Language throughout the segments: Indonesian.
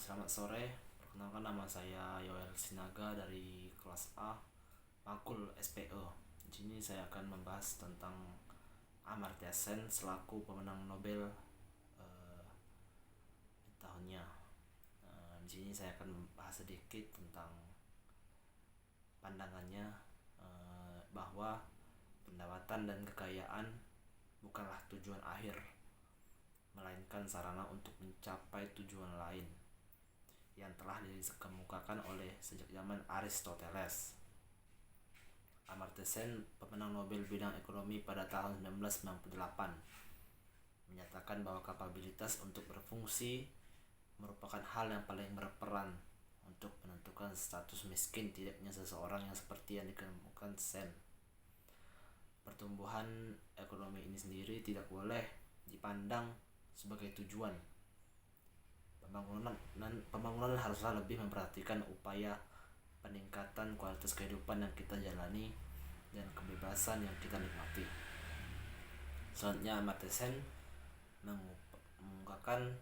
Selamat sore, perkenalkan nama saya Yoel Sinaga dari kelas A Makul SPE. Di sini saya akan membahas tentang Amartya Sen selaku pemenang Nobel di tahunnya. Di sini saya akan membahas sedikit tentang pandangannya bahwa pendapatan dan kekayaan bukanlah tujuan akhir, melainkan sarana untuk mencapai tujuan lain yang telah dikemukakan oleh sejak zaman Aristoteles. Amartya Sen, pemenang Nobel bidang ekonomi pada tahun 1998, menyatakan bahwa kapabilitas untuk berfungsi merupakan hal yang paling berperan untuk menentukan status miskin tidaknya seseorang, yang seperti yang dikemukakan Sen. Pertumbuhan ekonomi ini sendiri tidak boleh dipandang sebagai tujuan. Pembangunan haruslah lebih memperhatikan upaya peningkatan kualitas kehidupan yang kita jalani dan kebebasan yang kita nikmati. Selanjutnya, Amartya Sen mengungkapkan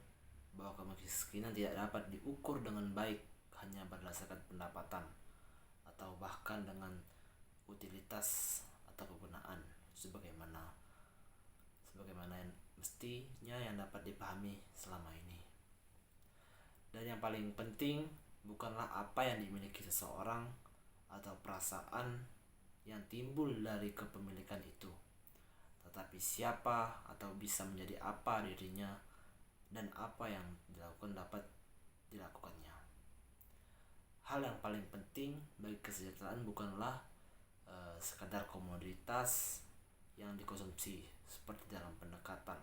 bahwa kemiskinan tidak dapat diukur dengan baik hanya berdasarkan pendapatan atau bahkan dengan utilitas atau kegunaan sebagaimana yang mestinya yang dapat dipahami selama ini. Dan yang paling penting bukanlah apa yang dimiliki seseorang atau perasaan yang timbul dari kepemilikan itu, tetapi siapa atau bisa menjadi apa dirinya dan apa yang dilakukan dapat dilakukannya. Hal yang paling penting bagi kesejahteraan bukanlah sekadar komoditas yang dikonsumsi seperti dalam pendekatan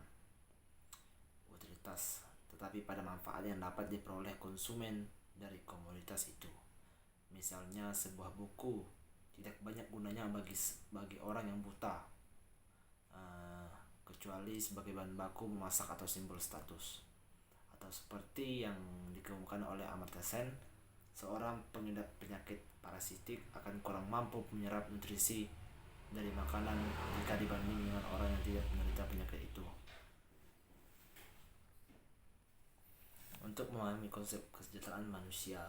utilitas, tetapi pada manfaat yang dapat diperoleh konsumen dari komoditas itu. Misalnya, sebuah buku tidak banyak gunanya bagi orang yang buta, kecuali sebagai bahan baku memasak atau simbol status. Atau seperti yang dikemukakan oleh Amartya Sen, seorang pengidap penyakit parasitik akan kurang mampu menyerap nutrisi dari makanan jika dibanding dengan orang yang tidak menderita penyakit itu. Untuk memahami konsep kesejahteraan manusia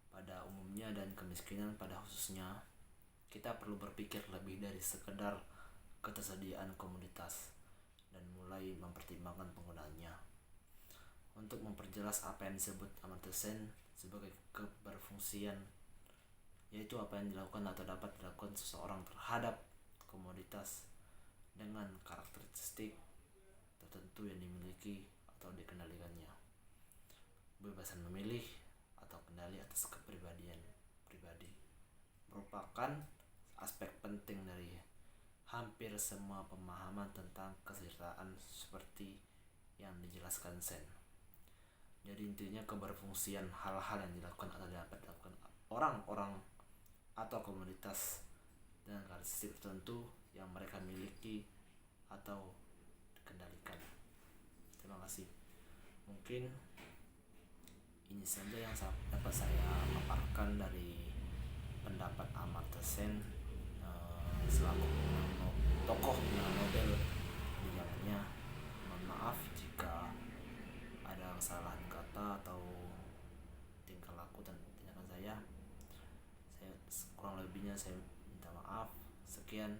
pada umumnya dan kemiskinan pada khususnya, kita perlu berpikir lebih dari sekedar ketersediaan komoditas dan mulai mempertimbangkan penggunaannya. Untuk memperjelas apa yang disebut Amartya Sen sebagai keberfungsian, yaitu apa yang dilakukan atau dapat dilakukan seseorang terhadap komoditas dengan karakteristik tertentu yang dimiliki atau dikendalikannya. Kebebasan memilih atau kendali atas kepribadian pribadi merupakan aspek penting dari hampir semua pemahaman tentang kesejahteraan seperti yang dijelaskan Sen. Jadi intinya, keberfungsian hal-hal yang dilakukan atau dapat dilakukan orang-orang atau komunitas dengan karakteristik tertentu yang mereka miliki atau dikendalikan. Terima kasih. Mungkin ini saja yang dapat saya paparkan dari pendapat Amartya Sen selaku tokoh pemenang Nobel di zamannya. Mohon maaf jika ada kesalahan kata atau tingkah laku dan tindakan saya kurang lebihnya saya minta maaf. Sekian.